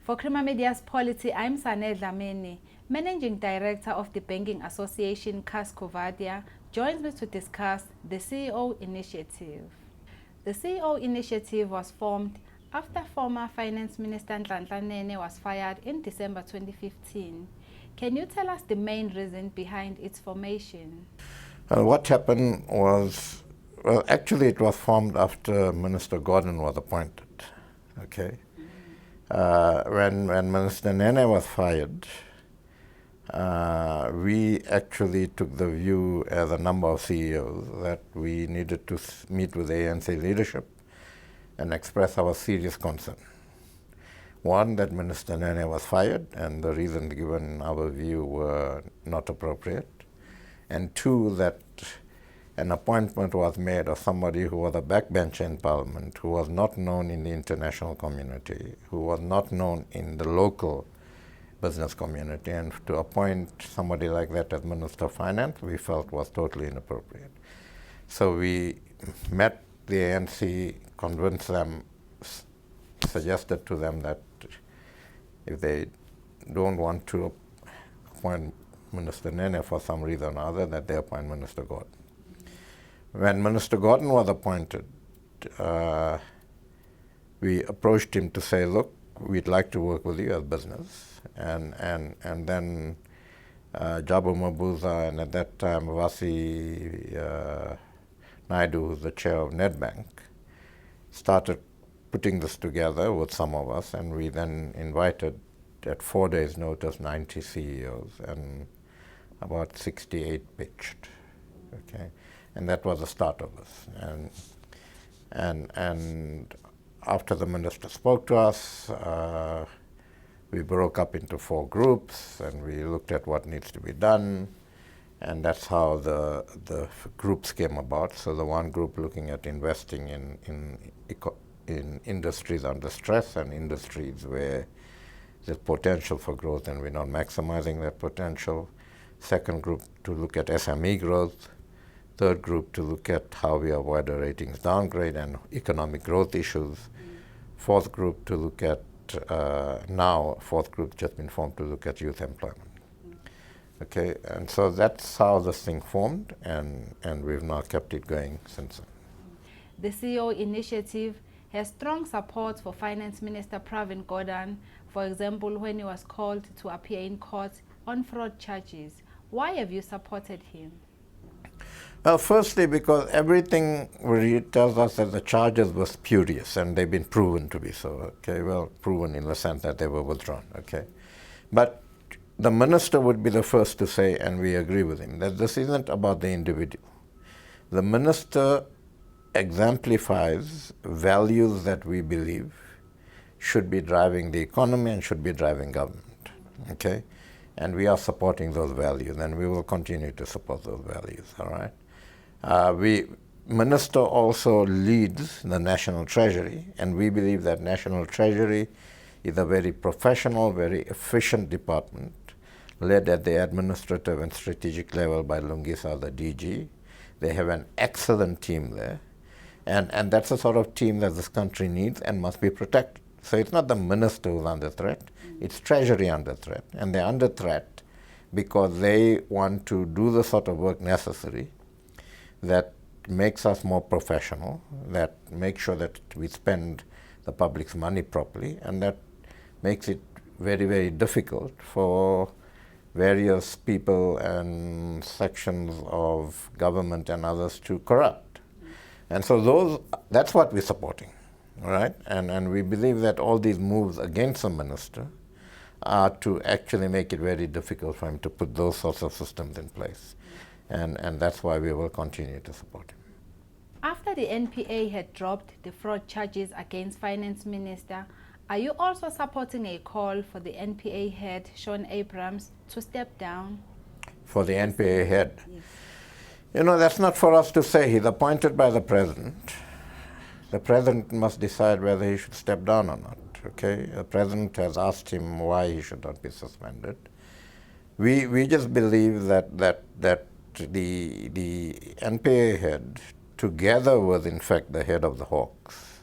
For Crema Media's Polity, I'm Sane Dhlamini, Managing Director of the Banking Association Cas Coovadia, joins me to discuss the CEO Initiative. The CEO Initiative was formed after former Finance Minister Dhlamini was fired in December 2015. Can you tell us the main reason behind its formation? What happened was, actually it was formed after Minister Gordhan was appointed. Okay. When Minister Nene was fired, we actually took the view as a number of CEOs that we needed to meet with the ANC leadership and express our serious concern. One, that Minister Nene was fired, and the reasons given in our view were not appropriate. And two, that an appointment was made of somebody who was a backbencher in Parliament, who was not known in the international community, who was not known in the local business community, and to appoint somebody like that as Minister of Finance, we felt was totally inappropriate. So we met the ANC, convinced them, suggested to them that if they don't want to appoint Minister Nene for some reason or other, that they appoint Minister Gordhan. When Minister Gordhan was appointed, we approached him to say, look, we'd like to work with you as business. And then Jabu Mabuza, and at that time Vasi Naidu, who's the chair of Nedbank, started putting this together with some of us, and we then invited, at 4 days' notice, 90 CEOs, and about 68 pitched. Okay. And that was the start of this. And after the minister spoke to us, we broke up into 4 groups, and we looked at what needs to be done, and that's how the groups came about. So the one group looking at investing in industries under stress and industries where there's potential for growth and we're not maximizing that potential. Second group to look at SME growth. Third group to look at how we avoid a ratings downgrade and economic growth issues. Fourth group to look at, fourth group just been formed to look at youth employment. Okay, and so that's how this thing formed, and we've now kept it going since then. The CEO Initiative has strong support for Finance Minister Pravin Gordhan, for example, when he was called to appear in court on fraud charges. Why have you supported him? Well, firstly, because everything tells us that the charges were spurious, and they've been proven to be so. Okay, well, proven in the sense that they were withdrawn. Okay, but the minister would be the first to say, and we agree with him, that this isn't about the individual. The minister exemplifies values that we believe should be driving the economy and should be driving government. Okay, and we are supporting those values, and we will continue to support those values. All right. Minister also leads the National Treasury, and we believe that National Treasury is a very professional, very efficient department, led at the administrative and strategic level by Lungisa, the DG. They have an excellent team there, and that's the sort of team that this country needs and must be protected. So it's not the minister who's under threat, it's Treasury under threat, and they're under threat because they want to do the sort of work necessary that makes us more professional, that makes sure that we spend the public's money properly, and that makes it very, very difficult for various people and sections of government and others to corrupt. And so that's what we're supporting, all right? And we believe that all these moves against the minister are to actually make it very difficult for him to put those sorts of systems in place. And that's why we will continue to support him. After the NPA had dropped the fraud charges against Finance Minister, are you also supporting a call for the NPA Head Shaun Abrahams to step down? For the NPA Head? Yes. You know, that's not for us to say. He's appointed by the President. The President must decide whether he should step down or not. Okay? The President has asked him why he should not be suspended. We just believe that the NPA head, together with, in fact, the head of the Hawks,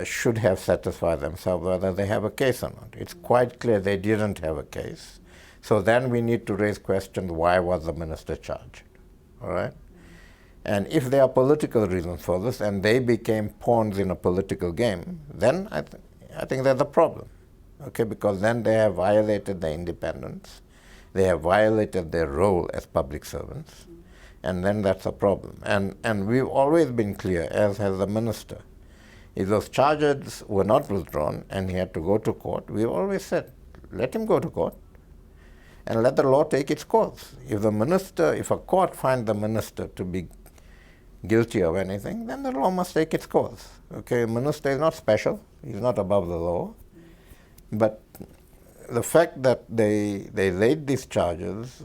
should have satisfied themselves whether they have a case or not. It's quite clear they didn't have a case. So then we need to raise questions, why was the minister charged? All right? And if there are political reasons for this and they became pawns in a political game, then I think there's a problem. Okay, because then they have violated their independence, they have violated their role as public servants, and then that's a problem. And we've always been clear, as has the minister, if those charges were not withdrawn and he had to go to court, we've always said, let him go to court and let the law take its course. If a court finds the minister to be guilty of anything, then the law must take its course. Okay, the minister is not special, he's not above the law. But the fact that they laid these charges,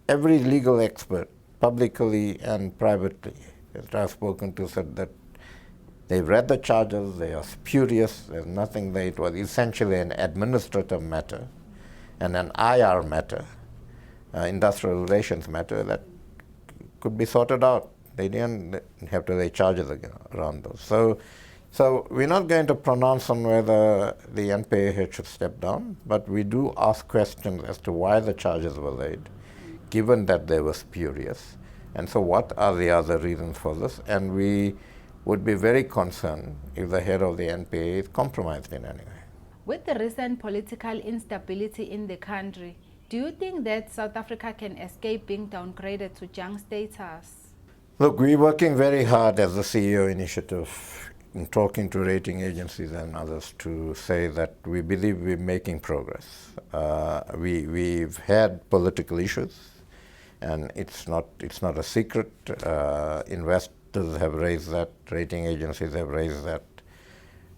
every legal expert, publicly and privately, that I've spoken to, said that they've read the charges, they are spurious, there's nothing there. It was essentially an administrative matter and an IR matter, industrial relations matter, that could be sorted out. They didn't have to lay charges around those. So we're not going to pronounce on whether the NPA head should step down, but we do ask questions as to why the charges were laid, given that they were spurious. And so what are the other reasons for this? And we would be very concerned if the head of the NPA is compromised in any way. With the recent political instability in the country, do you think that South Africa can escape being downgraded to junk status? Look, we're working very hard as the CEO initiative in talking to rating agencies and others to say that we believe we're making progress. We've had political issues, and it's not a secret. Investors have raised that, rating agencies have raised that.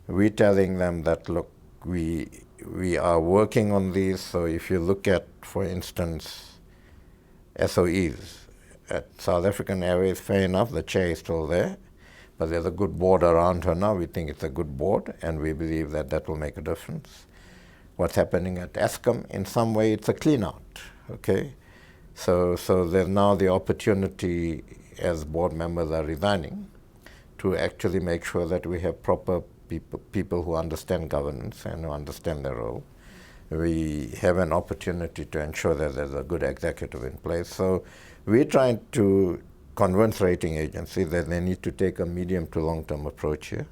We're telling them that, look, we are working on these. So if you look at, for instance, SOEs, at South African Airways, fair enough, the chair is still there, but there's a good board around her now. We think it's a good board, and we believe that that will make a difference. What's happening at Eskom, in some way, it's a clean-out, okay? So there's now the opportunity, as board members are resigning, to actually make sure that we have proper people who understand governance and who understand their role. We have an opportunity to ensure that there's a good executive in place. So we're trying to convince rating agencies that they need to take a medium to long-term approach here.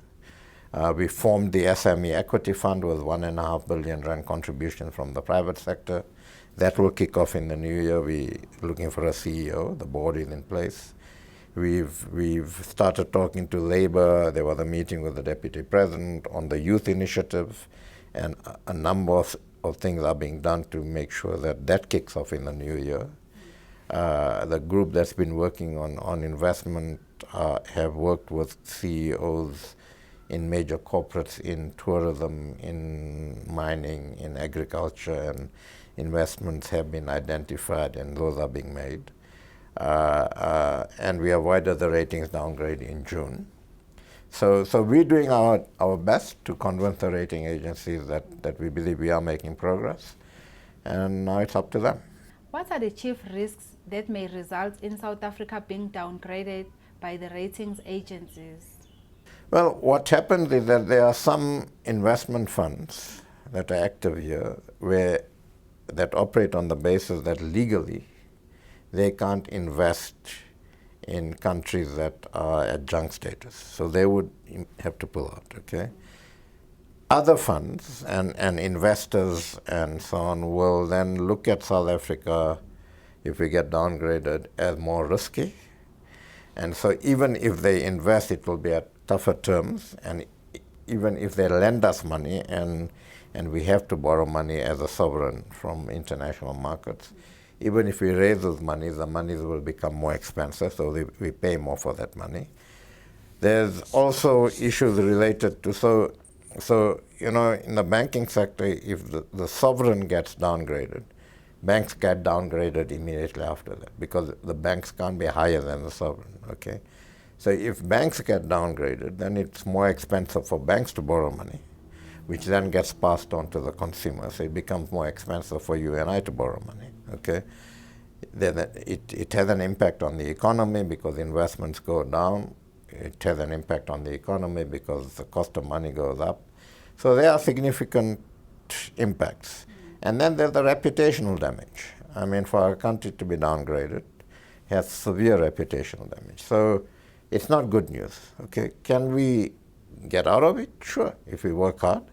We formed the SME Equity Fund with 1.5 billion rand contribution from the private sector. That will kick off in the new year. We're looking for a CEO. The board is in place. We've started talking to Labour. There was a meeting with the Deputy President on the youth initiative, and a number of things are being done to make sure that that kicks off in the new year. The group that's been working on investment have worked with CEOs in major corporates in tourism, in mining, in agriculture, and investments have been identified and those are being made. And we avoided the ratings downgrade in June. So we're doing our best to convince the rating agencies that we believe we are making progress, and now it's up to them. What are the chief risks that may result in South Africa being downgraded by the ratings agencies? Well, what happens is that there are some investment funds that are active here that operate on the basis that legally they can't invest in countries that are at junk status. So they would have to pull out, okay? Other funds and investors and so on will then look at South Africa, if we get downgraded, as more risky. And so even if they invest, it will be at tougher terms. And even if they lend us money and we have to borrow money as a sovereign from international markets, even if we raise those monies, the monies will become more expensive, so we pay more for that money. There's also issues related to, so you know, in the banking sector, if the sovereign gets downgraded, banks get downgraded immediately after that, because the banks can't be higher than the sovereign, okay? So if banks get downgraded, then it's more expensive for banks to borrow money, which then gets passed on to the consumer. So it becomes more expensive for you and I to borrow money, okay? Then it has an impact on the economy because investments go down. it has an impact on the economy because the cost of money goes up. So there are significant impacts. And then there's the reputational damage. I mean, for our country to be downgraded has severe reputational damage. So it's not good news. Okay, can we get out of it? Sure, if we work hard.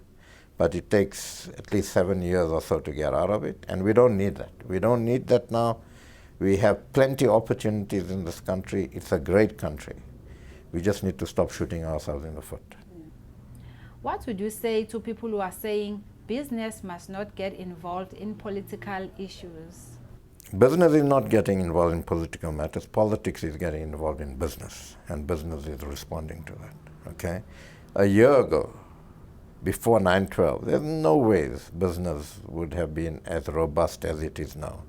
But it takes at least 7 years or so to get out of it, and we don't need that. We don't need that now. We have plenty of opportunities in this country. It's a great country. We just need to stop shooting ourselves in the foot. What would you say to people who are saying business must not get involved in political issues? Business is not getting involved in political matters. Politics is getting involved in business, and business is responding to that. Okay? A year ago, before 9/12, there's no ways business would have been as robust as it is now.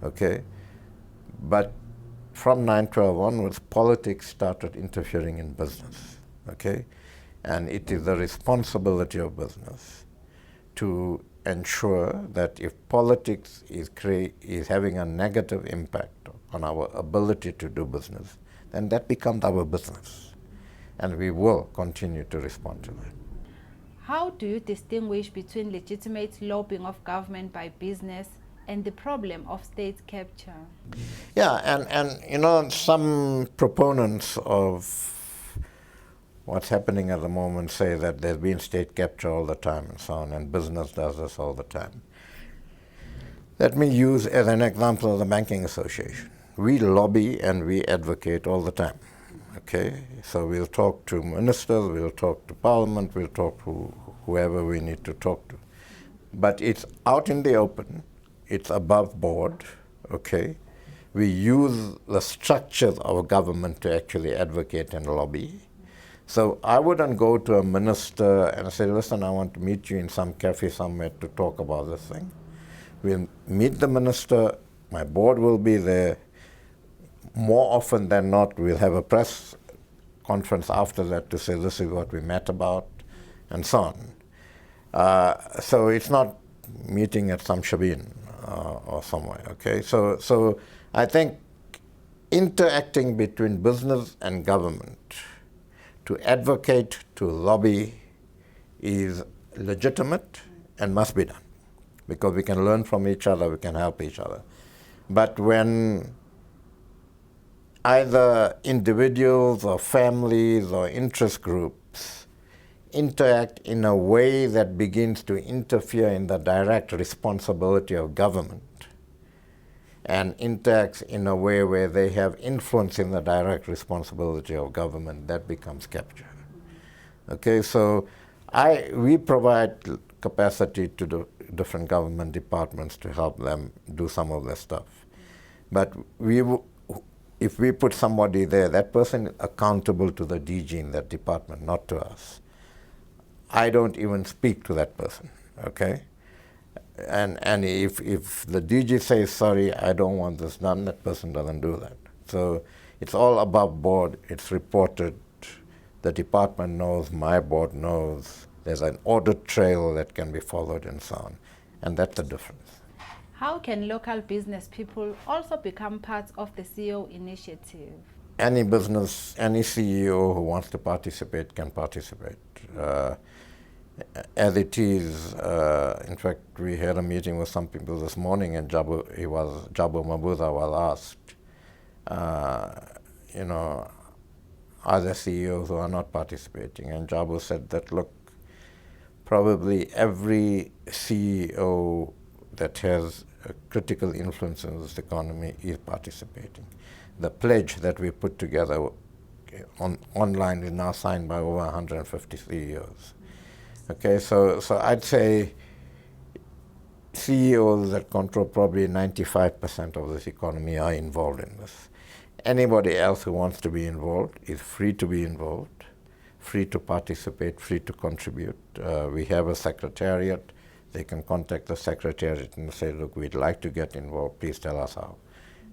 Okay? But from 9/12 onwards, politics started interfering in business. Okay? And it is the responsibility of business to ensure that if politics is having a negative impact on our ability to do business, then that becomes our business. And we will continue to respond to that. How do you distinguish between legitimate lobbying of government by business and the problem of state capture? Yeah, and you know, some proponents of what's happening at the moment say that there's been state capture all the time and so on, and business does this all the time. Let me use as an example the Banking Association. We lobby and we advocate all the time. Okay, so we'll talk to ministers, we'll talk to Parliament, we'll talk to whoever we need to talk to. But it's out in the open, it's above board, okay? We use the structures of government to actually advocate and lobby. So I wouldn't go to a minister and say, listen, I want to meet you in some cafe somewhere to talk about this thing. We'll meet the minister, my board will be there. More often than not, we'll have a press conference after that to say this is what we met about, and so on. So it's not meeting at some shabin or somewhere, okay? So I think interacting between business and government to advocate, to lobby is legitimate and must be done because we can learn from each other, we can help each other. But when either individuals or families or interest groups interact in a way that begins to interfere in the direct responsibility of government and interacts in a way where they have influence in the direct responsibility of government, that becomes capture. Okay, so we provide capacity to the different government departments to help them do some of their stuff. But if we put somebody there, that person is accountable to the DG in that department, not to us. I don't even speak to that person, okay? And if the DG says, sorry, I don't want this done, that person doesn't do that. So it's all above board, it's reported, the department knows, my board knows, there's an audit trail that can be followed and so on. And that's the difference. How can local business people also become part of the CEO initiative? Any business, any CEO who wants to participate can participate. As it is, in fact, we had a meeting with some people this morning, and Jabu Mabuza was asked, you know, are there CEOs who are not participating? And Jabu said that, look, probably every CEO that has a critical influence in this economy is participating. The pledge that we put together online is now signed by over 150 CEOs. Okay, so I'd say CEOs that control probably 95% of this economy are involved in this. Anybody else who wants to be involved is free to be involved, free to participate, free to contribute. We have a secretariat. They can contact the secretariat and say, look, we'd like to get involved, please tell us how.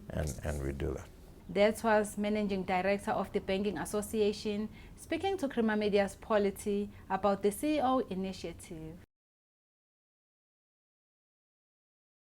And we do that. That was Managing Director of the Banking Association speaking to Crema Media's Polity about the CEO initiative.